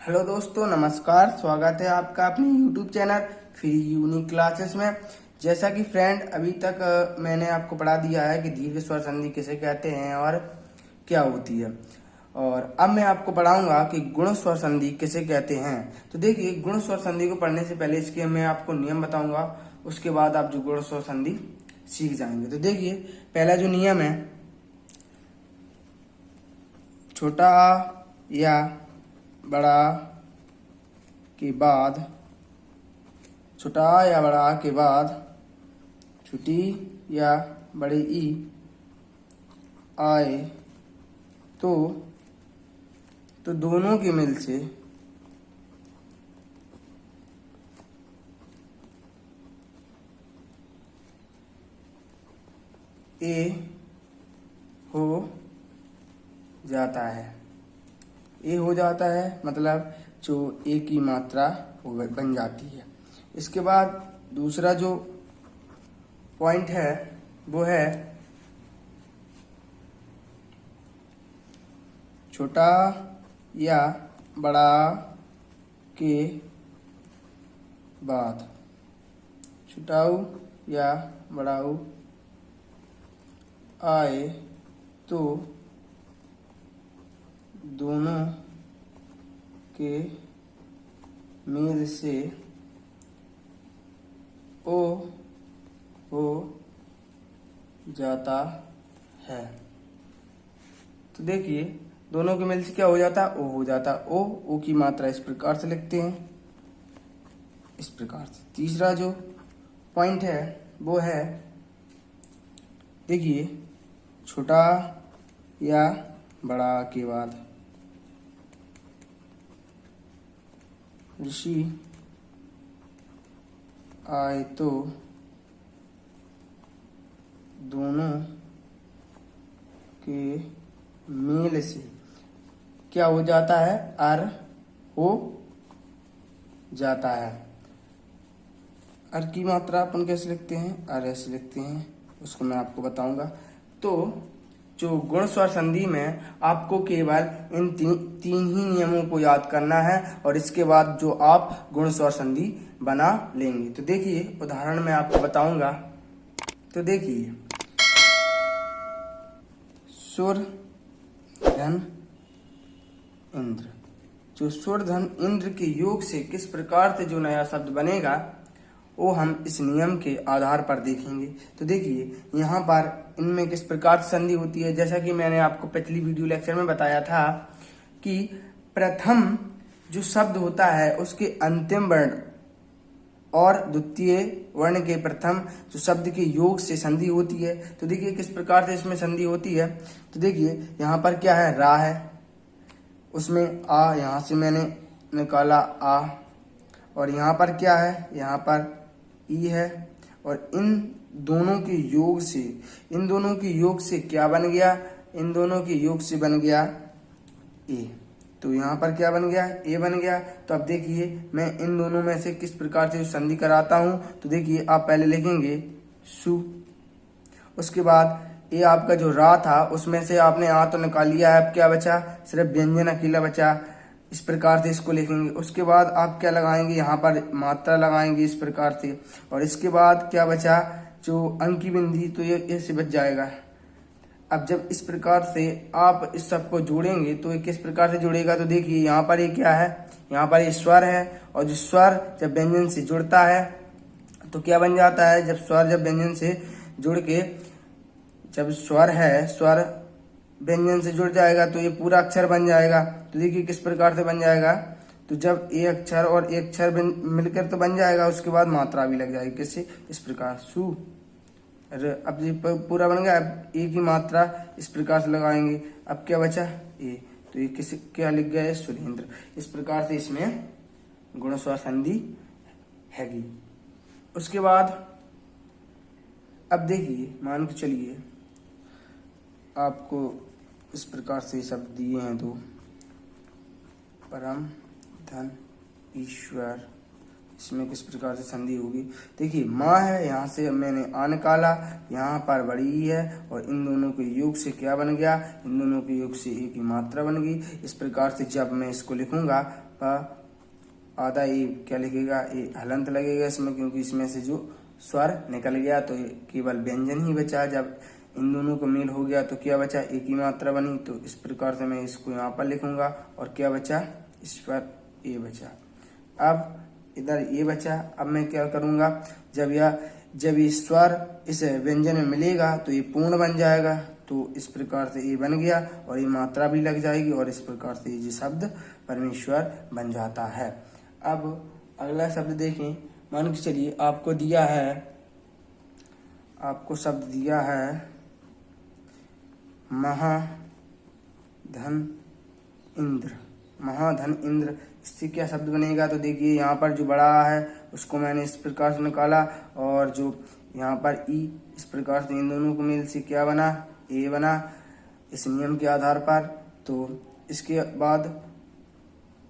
Hello दोस्तों, नमस्कार। स्वागत है आपका अपने YouTube channel free unique classes में। जैसा कि फ्रेंड अभी तक मैंने आपको पढ़ा दिया है कि दीर्घ स्वर संधि किसे कहते हैं और क्या होती है, और अब मैं आपको पढ़ाऊंगा कि गुण स्वर संधि किसे कहते हैं। तो देखिए, गुण स्वर संधि को पढ़ने से पहले इसके मैं आपको नियम बताऊंगा, उसके बाद आप जो गुण स्वर संधि सीख जाएंगे। तो देखिए, पहला जो नियम है, छोटा आ या बड़ा के बाद, छोटा आ या बड़ा आ के बाद छोटी या बड़ी ई आए तो दोनों के मिल से ए हो जाता है। ए हो जाता है मतलब जो ए की मात्रा बन जाती है। इसके बाद दूसरा जो पॉइंट है वो है छोटा या बड़ा के बाद, छोटाऊ या बड़ाऊ आए तो दोनों के मेल से ओ हो जाता है। तो देखिए, दोनों के मेल से क्या हो जाता? ओ हो जाता। ओ की मात्रा इस प्रकार से लिखते हैं, इस प्रकार से। तीसरा जो पॉइंट है वो है, देखिए, छोटा या बड़ा के बाद ऋषि आए तो दोनों के मेल से क्या हो जाता है? अर हो जाता है। अर की मात्रा अपन कैसे लिखते हैं? अर ऐसे लिखते हैं, उसको मैं आपको बताऊंगा। तो जो गुण स्वर संधि में आपको केवल इन तीन ही नियमों को याद करना है, और इसके बाद जो आप गुण स्वर संधि बना लेंगे। तो देखिए, उदाहरण मैं आपको बताऊंगा। तो देखिए, सुर धन इंद्र। जो सुर धन इंद्र के योग से किस प्रकार से जो नया शब्द बनेगा वो हम इस नियम के आधार पर देखेंगे। तो देखिए, यहाँ पर इनमें किस प्रकार से संधि होती है। जैसा कि मैंने आपको पिछली वीडियो लेक्चर में बताया था कि प्रथम जो शब्द होता है उसके अंतिम वर्ण और द्वितीय वर्ण के प्रथम जो शब्द के योग से संधि होती है। तो देखिए किस प्रकार से इसमें संधि होती है। तो देखिए, यहाँ पर क्या है? रा है, उसमें आ, यहाँ से मैंने निकाला आ, और यहाँ पर क्या है? यहाँ पर ई है, और इन दोनों के योग से क्या बन गया? इन दोनों के योग से बन गया ए। तो यहाँ पर क्या बन गया? ए बन गया। तो अब देखिए, मैं इन दोनों में से किस प्रकार से संधि कराता हूँ। तो देखिए, आप पहले लिखेंगे सु, उसके बाद ए आपका जो रा था उसमें से आपने आ तो निकाल लिया है, अब क्या बचा? सिर्फ व्यंजन अकेला बचा। इस प्रकार से इसको लिखेंगे। उसके बाद आप क्या लगाएंगे? यहाँ पर मात्रा लगाएंगे इस प्रकार से, और इसके बाद क्या बचा? जो अंकी बिंदी, तो ये ऐसे बच जाएगा। अब जब इस प्रकार से आप इस सब को जोड़ेंगे तो ये किस प्रकार से जुड़ेगा? तो देखिए, यहाँ पर ये क्या है? यहाँ पर ये स्वर है, और जो स्वर जब व्यंजन से जुड़ता है तो क्या बन जाता है? जब स्वर जब व्यंजन से जुड़ के, जब स्वर है, स्वर व्यंजन से जुड़ जाएगा तो ये पूरा अक्षर बन जाएगा। तो देखिए किस प्रकार से बन जाएगा। तो जब एक अक्षर और एक अक्षर मिलकर तो बन जाएगा, उसके बाद मात्रा भी लग जाएगी। कैसे? इस प्रकार सु। अब ये पूरा बन गया। अब ए की मात्रा इस प्रकार से लगाएंगे। अब क्या बचा? ए। तो ये किस क्या लिख गया है? सुरेंद्र। इस प्रकार से इसमें गुण स्वर संधि हैगी। उसके बाद अब देखिए, मान के चलिए आपको इस प्रकार से शब्द दिए हैं दो, परम धन ईश्वर। इसमें किस प्रकार से संधि होगी? देखिए, माँ है, यहाँ से मैंने आ निकाला, यहाँ पर बड़ी ई है, और इन दोनों के योग से क्या बन गया? इन दोनों के योग से ए की मात्रा बन गई। इस प्रकार से जब मैं इसको लिखूंगा, आपका आधा ए क्या लिखेगा, ए हलंत लगेगा इसमें, क्योंकि इसमें से जो स्वर निकल गया तो केवल व्यंजन ही बचा। जब इन दोनों को मेल हो गया तो क्या बचा, एक ही मात्रा बनी। तो इस प्रकार से मैं इसको यहाँ पर लिखूंगा और क्या बचा, इस पर ए बचा। अब इधर ए बचा। अब मैं क्या करूंगा, जब ये स्वर इस व्यंजन में मिलेगा तो ये पूर्ण बन जाएगा। तो इस प्रकार से ए बन गया और ये मात्रा भी लग जाएगी और इस प्रकार से ये शब्द परमेश्वर बन जाता है। अब अगला शब्द देखें। मान के चलिए आपको शब्द दिया है महाधन इंद्र। महाधन इंद्र, इससे क्या शब्द बनेगा, तो देखिए यहाँ पर जो बड़ा है उसको मैंने इस प्रकार से निकाला और जो यहाँ पर ई, इस प्रकार से इन दोनों को मेल से क्या बना, ए बना इस नियम के आधार पर। तो इसके बाद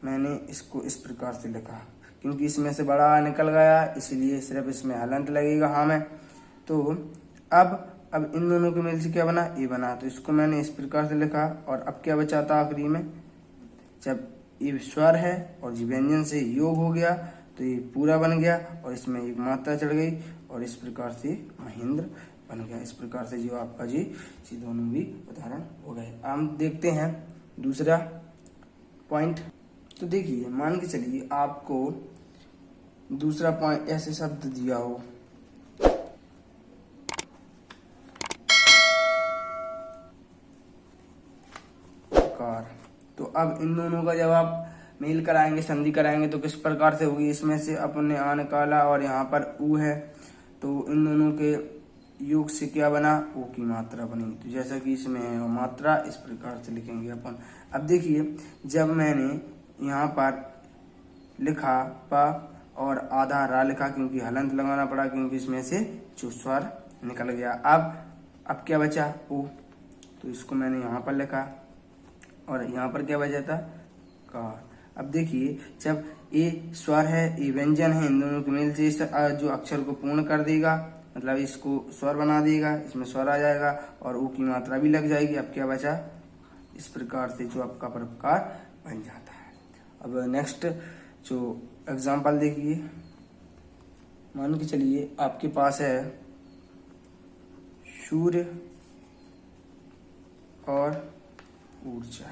मैंने इसको इस प्रकार से लिखा, क्योंकि इसमें से बड़ा निकल गया इसलिए सिर्फ इसमें हलंत लगेगा हाँ में। तो अब इन दोनों के मेल से क्या बना, ए बना। तो इसको मैंने इस प्रकार से लिखा और अब क्या बचा था आखिरी में, जब ये स्वर है और जी व्यंजन से योग हो गया तो ये पूरा बन गया और इसमें एक मात्रा चढ़ गई और इस प्रकार से महेंद्र बन गया। इस प्रकार से जो आपका जी दोनों भी उदाहरण हो गए। हम देखते हैं दूसरा पॉइंट। तो देखिए मान के चलिए आपको दूसरा पॉइंट ऐसे शब्द दिया हो, तो अब इन दोनों का जब आप मेल कराएंगे, संधि कराएंगे तो किस प्रकार से होगी। इसमें से अपन ने आ निकाला और यहाँ पर ऊ है, तो इन दोनों के योग से क्या बना, ओ की मात्रा बनी। तो जैसा कि इसमें है मात्रा, इस प्रकार से लिखेंगे अपन। अब देखिए जब मैंने यहाँ पर लिखा पा और आधा रा लिखा, क्योंकि हलंत लगाना पड़ा, क्योंकि इसमें से जो स्वर निकल गया। अब क्या बचा, ओ, तो इसको मैंने यहाँ पर लिखा और यहाँ पर क्या बचा था, कार। अब देखिए जब ए स्वर है, ए व्यंजन है, इन दोनों के मेल से जो अक्षर को पूर्ण कर देगा, मतलब इसको स्वर बना देगा, इसमें स्वर आ जाएगा और ओ की मात्रा भी लग जाएगी। अब क्या बचा, इस प्रकार से जो आपका प्रकार बन जाता है। अब नेक्स्ट जो एग्जाम्पल देखिए। मान के चलिए आपके पास है सूर्य और ऊर्जा,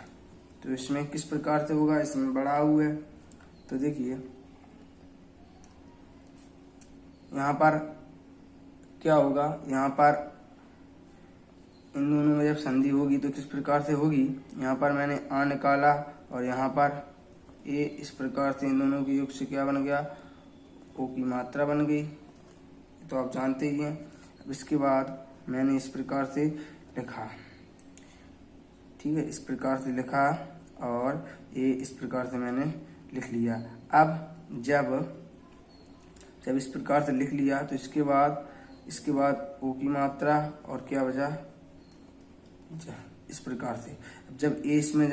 तो इसमें किस प्रकार से होगा, इसमें बड़ा हुआ है। तो देखिए यहाँ पर क्या होगा, यहाँ पर इन दोनों में जब संधि होगी तो किस प्रकार से होगी। यहाँ पर मैंने आ निकाला और यहाँ पर ए, इस प्रकार से इन दोनों के योग से क्या बन गया, ओ की मात्रा बन गई, तो आप जानते ही हैं। अब इसके बाद मैंने इस प्रकार से लिखा, ठीक है, इस प्रकार से लिखा और ये इस प्रकार से मैंने लिख लिया। अब जब इस प्रकार से लिख लिया तो इसके बाद ओ की मात्रा और क्या बचा, इस प्रकार से। अब जब ए इसमें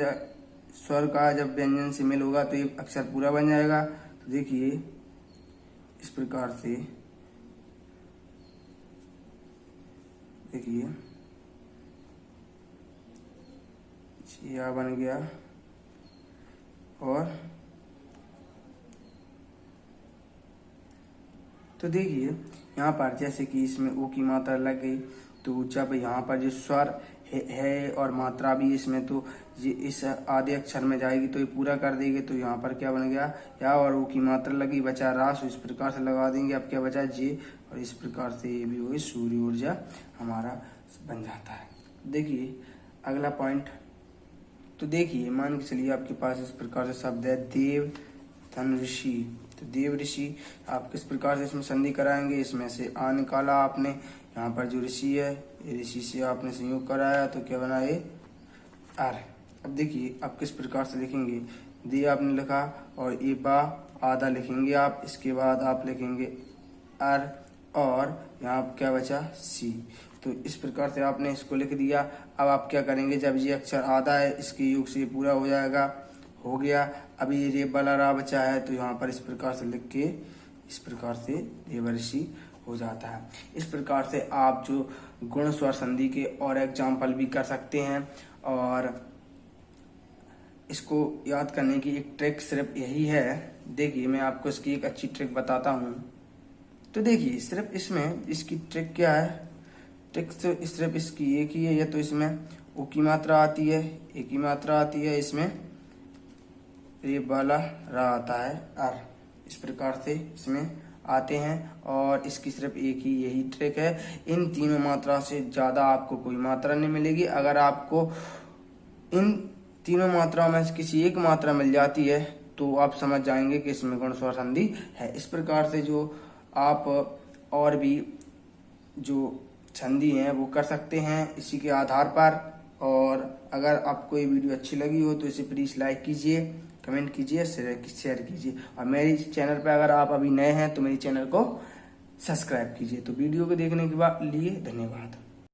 स्वर का जब व्यंजन से मेल होगा तो ये अक्षर पूरा बन जाएगा। तो देखिए इस प्रकार से, देखिए यह बन गया और तो देखिए यहाँ पर जैसे कि इसमें ओ की मात्रा लग गई, तो जब यहाँ पर जो स्वर है और मात्रा भी इसमें, तो ये इस आधे अक्षर में जाएगी तो ये पूरा कर देगी। तो यहाँ पर क्या बन गया, या और ओ की मात्रा लगी, बचा रास, इस प्रकार से लगा देंगे। अब क्या बचा, जे, और इस प्रकार से ये भी हुई सूर्य ऊर्जा हमारा बन जाता है। देखिए अगला पॉइंट। तो देखिए मान के चलिए आपके पास इस प्रकार से शब्द है देव धन ऋषि। तो देव ऋषि आप किस प्रकार से इसमें संधि कराएंगे, इसमें से आ निकाला आपने, यहाँ पर जो ऋषि है ये ऋषि से आपने संयोग कराया तो क्या बना, ये आर। अब देखिए आप किस प्रकार से लिखेंगे, दे आपने लिखा और ये बा आधा लिखेंगे आप, इसके बाद आप लिखेंगे आर और यहाँ क्या बचा, सी। तो इस प्रकार से आपने इसको लिख दिया। अब आप क्या करेंगे, जब ये अक्षर आधा है इसके योग से पूरा हो जाएगा, हो गया। अभी ये रेब वाला रा बचा है तो यहाँ पर इस प्रकार से लिख के इस प्रकार से देवर्षि हो जाता है। इस प्रकार से आप जो गुण स्वर संधि के और एग्जाम्पल भी कर सकते हैं और इसको याद करने की एक ट्रिक सिर्फ यही है। देखिए मैं आपको इसकी एक अच्छी ट्रिक बताता हूँ। तो देखिए सिर्फ इसमें इसकी ट्रिक क्या है, ट्रिक तो सिर्फ इसकी एक ही है। या तो इसमें ओ की मात्रा आती है, ए की मात्रा आती है, इसमें ये वाला रा आता है अर, इस प्रकार से इसमें आते हैं। और इसकी सिर्फ एक ही यही ट्रिक है। इन तीनों मात्रा से ज़्यादा आपको कोई मात्रा नहीं मिलेगी। अगर आपको इन तीनों मात्राओं में से किसी एक मात्रा मिल जाती है तो आप समझ जाएंगे कि इसमें गुण स्वर संधि है। इस प्रकार से जो आप और भी जो संधि हैं वो कर सकते हैं इसी के आधार पर। और अगर आपको ये वीडियो अच्छी लगी हो तो इसे प्लीज़ लाइक कीजिए, कमेंट कीजिए, शेयर कीजिए। और मेरे चैनल पर अगर आप अभी नए हैं तो मेरे चैनल को सब्सक्राइब कीजिए। तो वीडियो को देखने के लिए धन्यवाद।